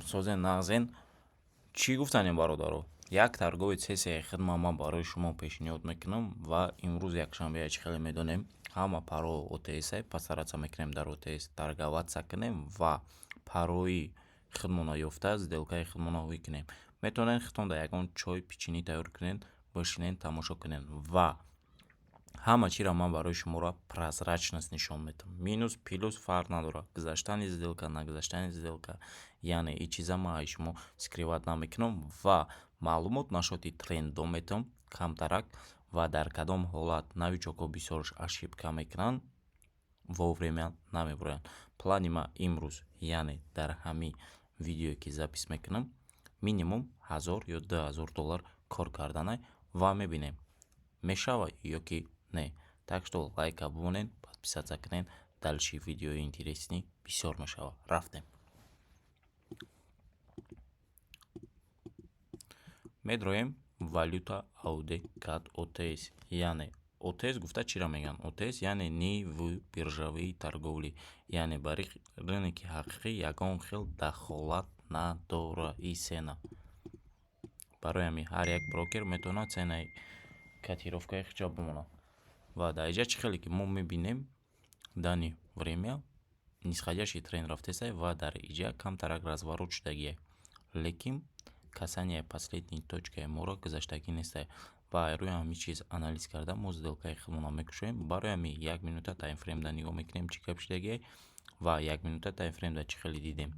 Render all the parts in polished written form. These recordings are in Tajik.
سازن نغزن چی گفتن برادرو؟ یک торговец ҳесияи хидмат ман барои шумо пешниҳод мекунам ва имрӯз якшанбеяи хеле медонем ҳама паро OTS пасараца мекунем дар OTS торговаться кунем ва парои хидмона ёфта сделкаи хидмона викунем. Метавонед хитон дар ягон чой печени тайёр кунед, бошинед тамошо кунед ва ҳама чиро ман барои шуморо прозрачность нишон медам. Минус плюс фарқ надорад. Гузаштани сделка, нагузаштани сделка, яъне ин чиза ман шумо скриват намекунам ва маълумот нашоти трендо метам камтарак ва дар кадом ҳолат новичоко бисёрш ошибка мекунанд вовремя намебуранд. Плани ман имрӯз, яъне дар ҳамин видеое ки запис мекунам, минимум 1000 ё $2000 кор карданай ва мебинем мешавад ё ки не. Так что лайка бонен, подписаться кунен, дальши видеои интересни бисёр мешавад. Рафтем. Медроем валюта AUD CAD OTS, яъне OTS гуфта чира меган? OTS яъне ниву биржавии торговлӣ, яъне бари рынки ҳақиқӣ ягон хел дахолат надора и сена. Барои ҳамин ҳар як брокер метавонад сенаи котировкаи хиҷоб бимонад. Ва дар инҷа чӣ хеле ки мо мебинем дани время нисходящий тренд рафтесай ва дар инҷа камтарак разворот шудагие. Лекин касание последней точкаи моро гузаштагӣ нестай. Ва рӯи ҳамин чиз анализ карда мо сделкаи худмона мекушоем. Барои ҳамин 1 минута таймфреймда нигоҳ мекунем чӣ гап шудагие ва 1 минута таймфреймда чӣ хеле дидем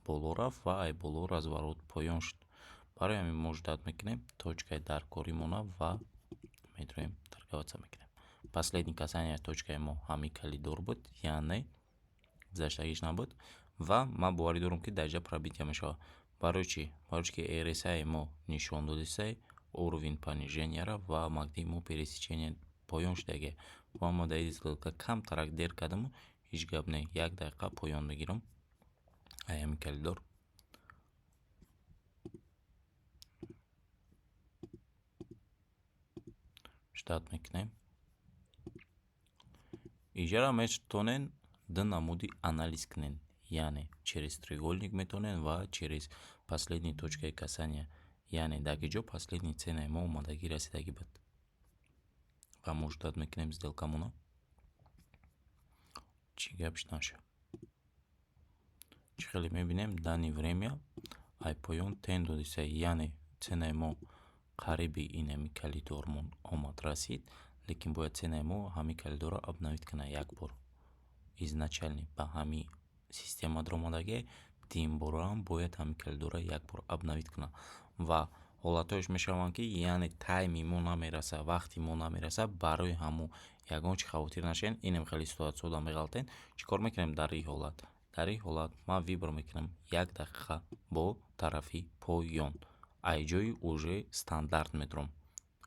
боло рафт ва ай боло разворот поён шуд. Барои ҳамин мо ждат мекунем точкаи дар кори мона ва метроем торговаться мекунем. Последний касание точкаи мо ҳамин калидор буд, яъне гузаштагиш набуд ва ман боварӣ дорам ки дар инҷа пробития мешавад. Барои чӣ? Барои ки RSI мо нишон додисай уровень пониженияро ва магди мо пересечение поён шудагие. Ва мо дар ин сделка камтарак дер кардаму ҳеҷ гап не, 1 дақиқа поён мегирам. Ай ҳамин калидор штат мекунем. Инҷаро метавонен ду намуди анализ кунен, яъне через треугольник метавонен ва через последний точкаи касания, яъне дар ки ҷо последний ценаи мо омадагӣ расидагӣ буд. Ва мо ждат мекунем сделкамона чӣ гап наша. Чӣ хеле мебинем дани время ай поён тен додисай, яъне ценаи мо қариби ин ҳамин калидормон омад расид, лекин бояд ценаи мо ҳамин калидорро обновит кунад як бор. Изначально ба ҳамин система даромадагие тим борам бояд ҳамин калидорро як бор обновит кунад ва ҳолатҳояш мешаванд ки яъне тайми мо намераса, вақти мо намераса, барои ҳамон ягон чи хавотир нашавен. Инем хеле ситуатсияда меғалтем. Чӣ кор мекунем дар ин ҳолат? Дар ин ҳолат ман вибр мекунам 1 дақиқа бо тарафи поён. Ай ҷои уже стандарт метавонам.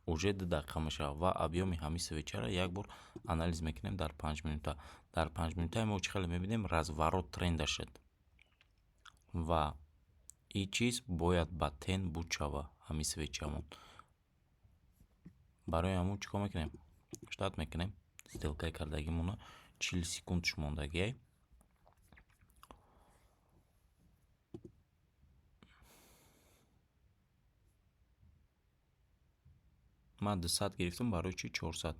Уже 2 дақиқа мешавад ва объёми ҳамин свечаро як бор анализ мекунем дар 5 минута. Дар 5 минута мо чӣ хеле мебинем разворот тренда шуд. Ва ин чиз бояд ба тен буд шава ҳамин свечамон. Барои ҳамон чӣ кор мекунем? Штат мекунем. Сделкаи кардагимона 40 секунд шумондагие. Ман 200 гирифтам, барои чи 400.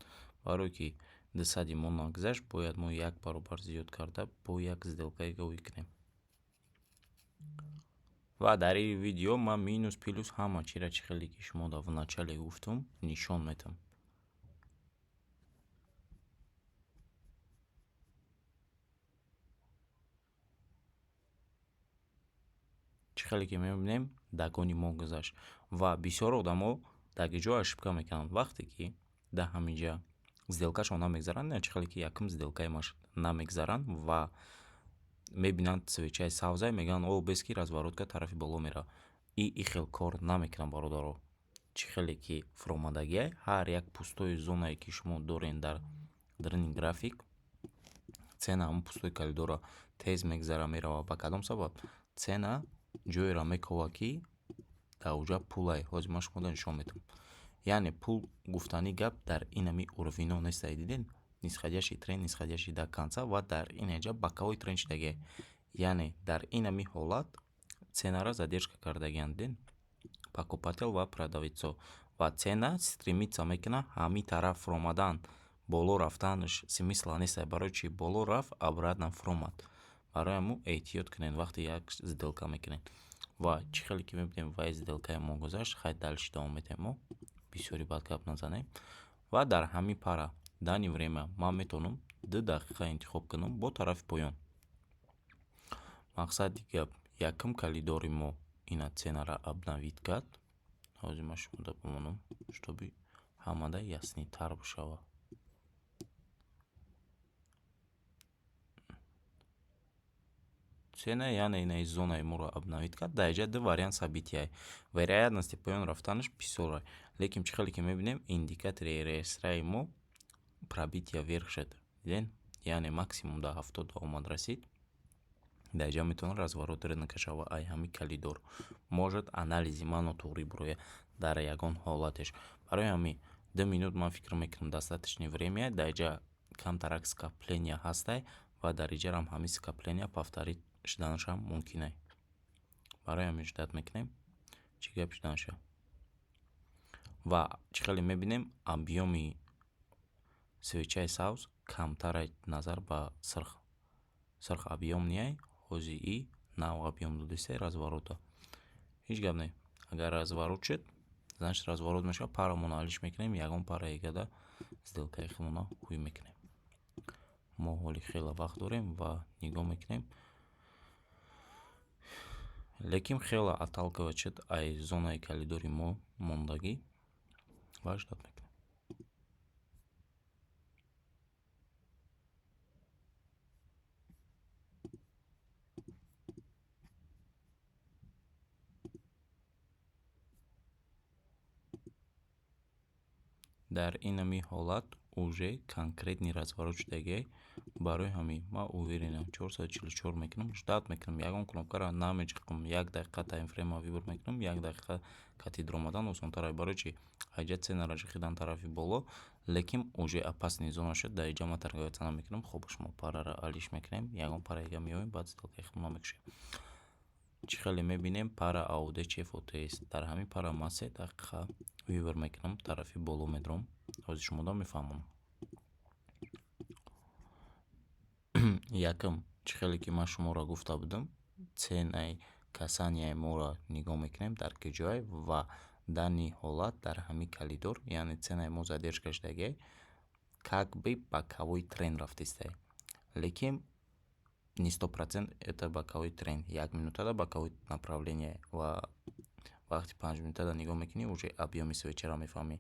Барое ки 200 мо нагузашт, бояд мо 1 баробар зиёд карда бо як сделкаи гавӣ кунем. Ва дар ин видео ман минус плюс ҳама чира чӣ хеле ки шумо дар вначале гуфтам нишон медам. Чӣ хеле ки мебинем дагони мо гузашт ва бисёр одамо дар ин ҷо ошибка мекунанд. Вақте ки дар ҳамин ҷа сделкашон намегзаранд, чӣ хеле ки якум сделкаи маш намегзаранд ва мебинанд свечаи савзай, мегӯянд о без ки разворотка тарафи боло мера. Ин хел кор намекунанд бародаро. Чӣ хеле ки фуромадагия ҳар як пустои зонае ки шумо дорен дар ин график, цена ҳамон пустои калидорро тез мегзара мерава. Ба кадом сабаб? Цена ҷойро мекова ки дар оҷа пулай. Ҳозир ман шуморо нишон медам. Яъне пул гуфтани гап дар ин ҳамин уровино нестай, диден? Нисходящий тренд, нисходящий до конца ва дар ин инҷа боковой тренд шудагие. Яъне дар ин ҳамин ҳолат ценаро задержка кардагиянд дин покупатель ва продавецо ва цена стремится мекунад ҳами тараф омадан боло рафтанаш смисла неста. Барои чӣ боло рафт обратно фромад. Барои ҳамун эҳтиёт кунед вақте як сделка мекунед. Ва чӣ хеле ки мебинем вай сделкаи мо гузашт, хай дальше давом медиҳем. Мо бисёри бад гап назанем. Ва дар ҳамин пара дани время ман метавонам 2 дақиқа интихоб кунам бо тарафи поён. Мақсади гап якум калидори мо ина ценаро обновит кард. ҳозир ман шумода бимонам, штоби ҳамада яснитар бишава. Цена яъне инаи зонаи моро обновит кард. Дар инҷа ду вариант собитияй. Вероятности поён рафтанаш бисёрай. Лекин чӣ хеле ки мебинем индикатори реестраи мо пробития вверх шуд. Диден? Яъне максимум до 70 омад расид. Дар инҷа метавонад разворот рынка шава. Ай ҳамин калидор может анализи ман нотуғри буроя дар ягон ҳолатеш. Барои ҳамин 2 минут ман фикр мекунам достаточное время. Дар инҷа камтарак скопления ҳастай ва дар инҷарам ҳамин скопления повторит шуданашам мумкинай. Барои ҳамин ждат мекунем чӣ гап шуданаша. Ва чӣ хеле мебинем объёми свечаи сабз камтарай назар ба сирх объём ниай. ҳозир и нав объём додистай разворота. Ҳеҷ гап не. Агар разворот шуд, значит разворот меша, парамона ҳалиш мекунем, ягон пара егада сделкаи худмона ҳуй мекунем. Мо ҳоли хеле вақт дорем ва нигоҳ мекунем. Лекин хеле отталкивает шуд ай зонаи калидори мо мондагӣ ва ждат мекунем. Дар инами ҳолат уже конкретни разворот шудагиай. Барои ҳамин ман уверенам 444 мекунам, ждат мекунам. Ягон кнопкаро намечиқам. 1 дақиқа таймфрейма вибор мекунам, 1 дақиқа кати дромадан осонтар. Барои чӣ? Аҷа ценаро ҷихидан тарафи боло, лекин уже опасни зона шуд. Дар инҷа ман торговаться намекунам. Хоб шумо параро ҳалиш мекунем, ягон пара яга меоем, баъд сделкаи худмона мекушем. Чӣ хеле мебинем пара AUD CHF OTS. Дар ҳамин пара ман 3 дақиқа вибор мекунам, тарафи боло медром. ҳозир шумода мефаҳмам. Якум чӣ хеле ки ман шуморо гуфта будам, ценаи касанияи моро нигоҳ мекунем дар ки ҷой ва дани ҳолат дар ҳамин калидор, яъне ценаи мо задержка шудагиай, как бы боковой тренд рафтистай. Лекин не 100% это боковой тренд. 1 минутада боковой направление ва вақти 5 минутада нигоҳ мекунӣ, уже объёми свечаро мефаҳмӣ.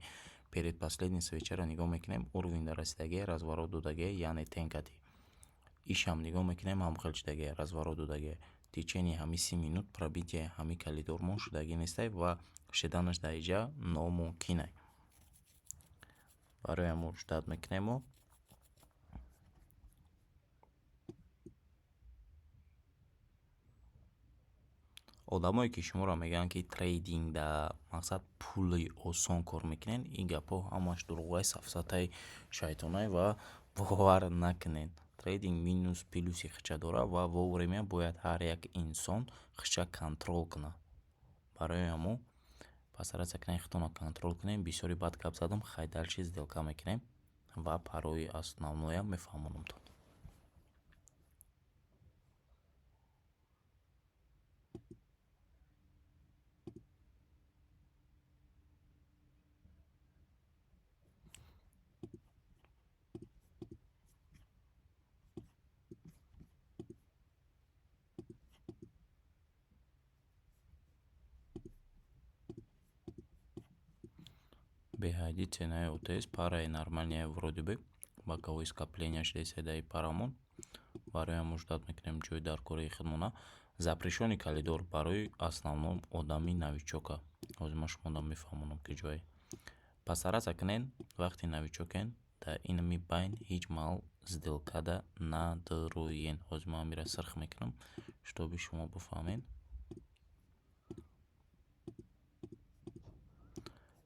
Перед последний свечаро нигоҳ мекунем, уровень расидагиай, разворот додагиай, яъне тенкати. Ишам нигоҳ мекунем, ҳамхел шудагиай, разворот додагиай. В течение ҳамин 30 минут пробитияи ҳамин калидор мо шудагӣ нестай ва шуданаш дар инҷа номумкинай. Барои ҳамун ждат мекунем мо. Одамое ки шуморо мегӯянд ки трейдинг дар мақсад пули осон кор мекунед, ин гапҳо ҳамаш дурӯғай сафсатаи шайтонай ва бовар накунед. Трейдинг минус плюси хича дорад ва вовремя бояд ҳар як инсон хича контрол кунад. Барои ҳамун пасаратса кунед худтонро контрол кунед. Бисёри бад гап задам, хай дальше сделка мекунем ва парои основноям мефаҳмонамтон. Беҳайди ценаи OTS параи нормальняи вроде бы боковое скопление шудааст дар парамон. Барои ҳамун ждат мекунем ҷой дар кори худмона. Запрешёни калидор барои основном одами новичока. ҳозир ман шуморо мефаҳмонам ки ҷой. Пасаратса кунед вақти новичокен дар инами байн ҳеҷ маҳал сделкада надороен. ҳозир ман амира сирх мекунам, шутоби шумо бифаҳмед.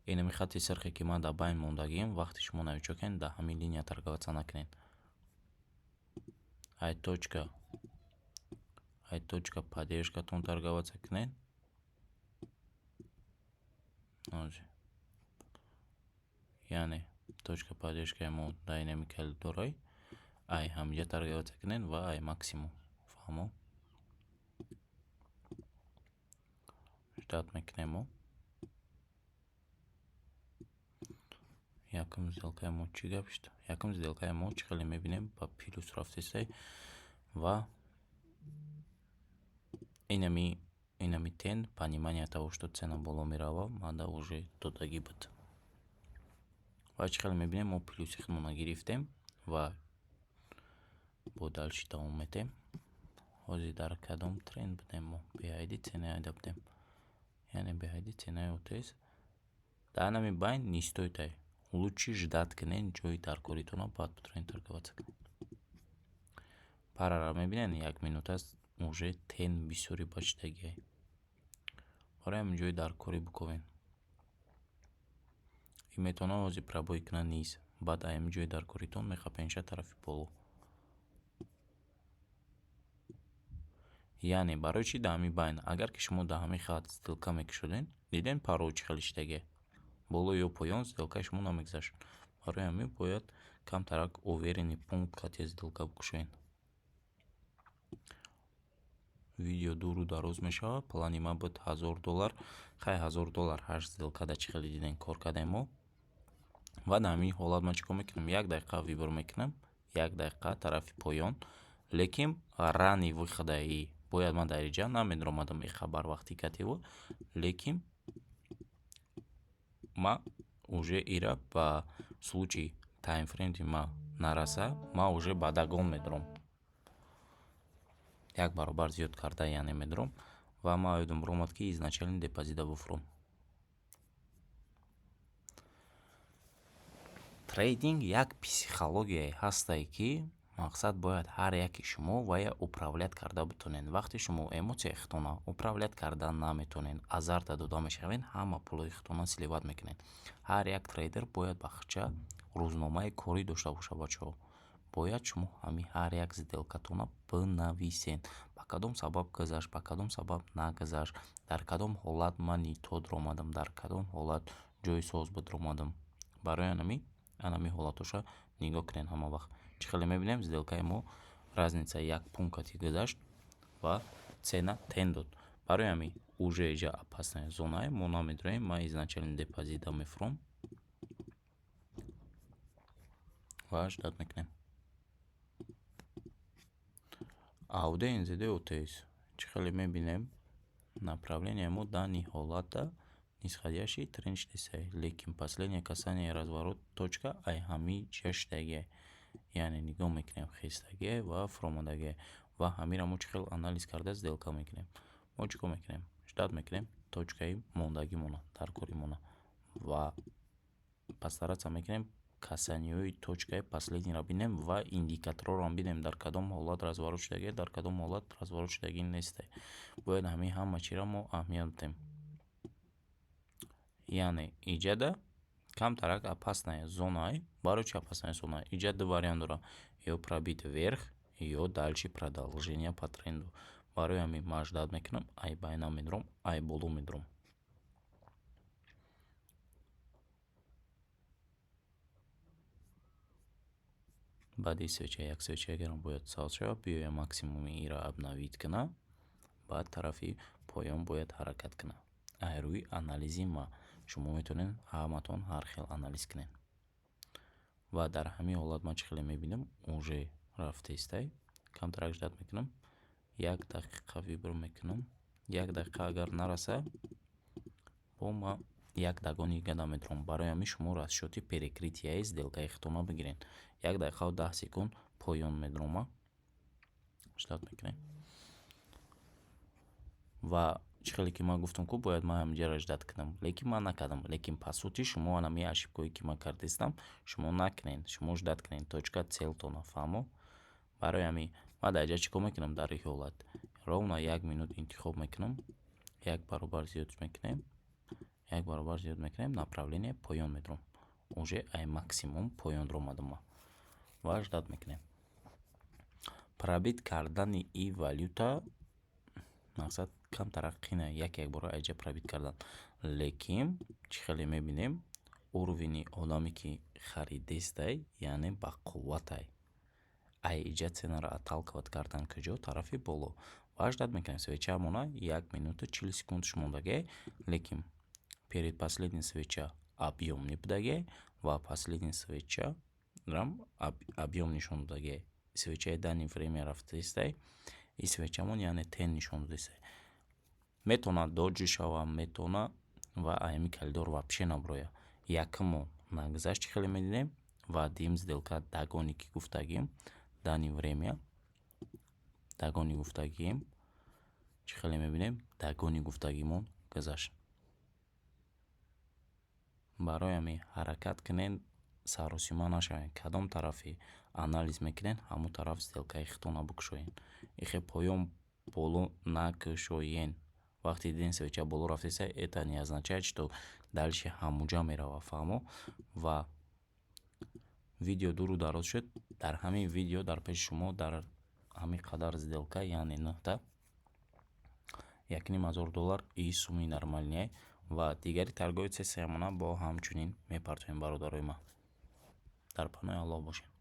Инами хатти сирхе ки ман дар байн мондагиам, вақти шумо новичокен дар ҳамин линия торговаться накунед. Ай ай точка поддержкатон торговаться кунед. Яъне точка поддержкаи мо динамикали дорад, ай ҳамҷа торговаться кунед ва ай максимум. Фаҳмо? Ждат мекунем мо. Якум сделкаи мо чӣ гап шуд? Якум сделкаи мо чӣ хеле мебинем ба плюс рафтестай ва инами тен понимание того, что цена боло мерава, мада уже додагӣ буд. Ва чӣ хеле мебинем мо плюси худмона гирифтем ва бо дальши давом метем. Ҳозир дар кадом тренд будем мо? Беҳайди ценаи айда будем. Яъне беҳайди ценаи ОТС. Дар ҳами байн не стоит ай. Лучше ждат кунед ҷои даркоритона, баъд бутавонед торговаться кунед. Парара мебинед 1 минута аст, уже тен бисёри бачидагӣ. Барои ҳамин ҷои даркорӣ биковем. И метавонад ҳозир пробой кунад низ. Баъд ҳамин ҷои даркоритон мехапенша тарафи боло. Яъне барои чӣ дар ҳами байн, агар ки шумо дар ҳами хат сделка мекушоден, диден паро чӣ хеле шидагӣ? Боло ё поён сделкаи шумо намегузашт. Барои ҳамин бояд камтарак уверенный пункт кати сделка бикушоед. Видео дуру дароз мешавад. Плани ман буд $1000. Хай $1000 8 сделкада чӣ хеле диден кор кардем мо. Ва дар ҳамин ҳолат ман чӣ кор мекунам? 1 дақиқа вибор мекунам. 1 дақиқа тарафи поён. Лекин рани выходаи бояд ман дар иҷа намедромадам и хабар вақти кативо. Лекин ма уже ира ба случаи таймфрейми ма нараса, ма уже ба дагон медром. 1 баробар зиёд карда яъне медром ва ма оёдам ромад ки изначально депозита буфуром. Трейдинг як психологияе ҳастае ки мақсад бояд ҳар яки шумо вая управлят карда битонед. Вақте шумо эмоцияи худтона управлят карда наметонед, азарта дода мешавед, ҳама пулои худтона силиват мекунед. Ҳар як трейдер бояд бахча рӯзномаи корӣ дошта бошад бачаҳо. Бояд шумо ҳар як сделкатона бинависед. Ба кадом сабаб гузашт, ба кадом сабаб нагузашт, дар кадом ҳолат ман ито дромадам, дар кадом ҳолат ҷои соз ба дромадам. Барои ҳамин ҳолатоша нигоҳ кунед ҳама вақт. Чӣ хеле мебинем сделкаи мо разница 1 пункти гузашт ва цена тен дод. Барои ҳамин уже иҷа опасная зонае, мо намедроем, ман изначально депозита мефуром ва ждат мекунем. Ауде НЗД ОТС. Чӣ хеле мебинем направление мо дар ниҳолата нисходящий тренд шидесай. Лекин последнее касание разворот точка ай ҳамиҷа шидагӣ. Яъне нигоҳ мекунем хестагӣ ва фуромадагӣ. Ва ҳамира мо чӣ хел анализ карда сделка мекунем. Мо чӣ кор мекунем? Ждат мекунем точкаи мондагӣ мона, даркорӣ мона. Ва постаратся мекунем касаниёи точкаи последнира бинем ва индикаторро бинем, дар кадом ҳолат разворот шудагӣ, дар кадом ҳолат разворот шудагӣ нестай. Бояд ҳама чира мо аҳамият дем. Яъне иҷада камтарак опасная зона. Барои чӣ опасная зона? Иҷа ду вариант дорад. Ё пробит вверх, ё дальше продолжение по тренду. Барои ҳамин ман ждат мекунам, ай байна медром, ай боло медром. Баъди свеча як свечагирам бояд сал шавад, биёя максимуми ира обновит кунам. Баъд тарафи поён бояд ҳаракат кунам. Ай рӯи анализи ма шумо метавонед ҳаматон ҳар хел анализ кунед. Ва дар ҳамин ҳолат ман чӣ хеле мебинам? Уже рафтестай. Камтарак ждат мекунам. 1 дақиқа вибор мекунам. 1 дақиқа агар нараса, бо ма 1 дагони гада медром. Барои ҳамин шумо расчёти перекритияи сделкаи худтона бигиред. 1 дақиқаву 10 секунд поён медрома. Ждат мекунем. Ва чӣ хеле ки ман гуфтам ки бояд ман ҳаминҷаро ждат кунам. Лекин ман накардам. Лекин по сути шумо ҳамин ошибкое ки ман кардистам, шумо накунед. Шумо ждат кунед точка целтона. Фаҳмо? Барои ҳамин ман дар иҷа чӣ кор мекунам дар ин ҳолат? Ровно 1 минут интихоб мекунам. 1 баробар зиёд мекунем. 1 баробар зиёд мекунем. Направление поён медром. Уже ай максимум поён дромадам ман. Ва ждат мекунем. Пробит кардани и валюта мақсад кам тараққина як бора айҷа пробит кардан. Лекин чӣ хеле мебинем уровени одаме ки харидестай, яъне бақувватай. Айҷа ценаро отталкивать кардан куҷо тарафи боло. Ва ждать мекунем свечаамона 1 минута 40 секундаш мондаге, лекин перед последний свеча объёмный будаге ва последний свеча объём нишон будаге. Свечаи дани время рафтаистай, и свечамон яъне тен нишон додааст. Метавонад доҷӣ шава, метавонад ва ами калидор вапше наброя. Якамо нагзашт чӣ хеле медидем ва дим сделка дагоне ки гуфтагим дани время, дагони гуфтагим чӣ хеле мебинем дагони гуфтагимон гузашт. Барои ҳамин ҳаракат кунед, саросима нашавед. Кадом тарафи анализ мекунед, ҳамон тараф сделкаи худтона бикушоед. Ихе поён боло накушоед. Вақте дидем свеча боло рафтеса, это не означает, что дальше ҳамуҷа мерава, фаҳмо. Ва видео дуру дароз шуд. Дар ҳамин видео дар пеши шумо дар ҳамин қадар сделка, яъне нӯҳта $1,500 и сумми нормалния ва дигари торгови сессиямона бо ҳамчунин мепартоем бародарои ман. Дар паноҳи Аллоҳ бошед.